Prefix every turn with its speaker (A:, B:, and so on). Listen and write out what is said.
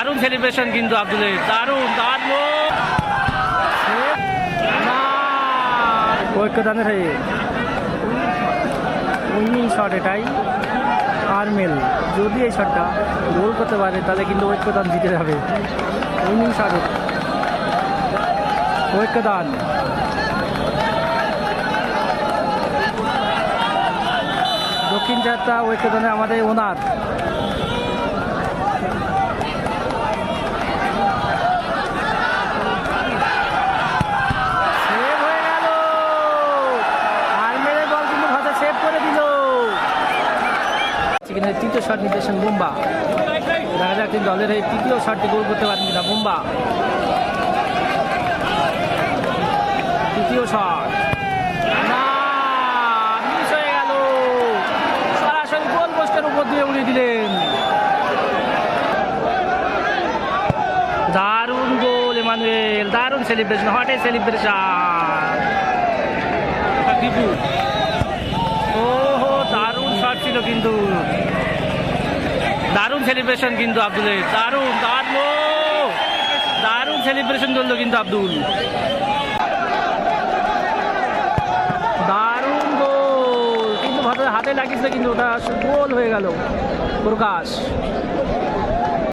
A: দারুণ সেলিব্রেশন কিন্তু আব্দুলের, দারুণ দারুণ ঐক্যদানের হয়ে উইনিং শট এটাই। আরমেল যদি এই শটটা গোল করতে পারে তাহলে কিন্তু ঐক্যদান জিতে যাবে। উইনিং শট ঐক্যদান, দক্ষিণ যাত্রা ঐক্যদানে আমাদের ওনার সেভ হয়ে গেল। আরমেলের বল কিন্তু ভাষা সেভ করে দিল। তৃতীয় শট নির্দেশন বুম্বা, দেখা যাক কিন্তু দলের এই তৃতীয় শটটি গোল করতে পারেন কিনা বুম্বা। তৃতীয় শট না, মিস হয়ে গেল, সরাসরি গোল পোস্টের উপর দিয়ে উড়িয়ে দিলেন। দারুণ গোল এমানুয়েল, দারুণ সেলিব্রেশন, হট এ সেলিব্রেশন। ওহো দারুণ শট ছিল কিন্তু, দারুণ সেলিব্রেশন কিন্তু আব্দুলের, দারুণ দারুণ দারুণ সেলিব্রেশন করলো কিন্তু আব্দুল। দারুণ গোল কিন্তু হাতে লাগিয়েছিল কিন্তু ওটা গোল হয়ে গেল। প্রকাশ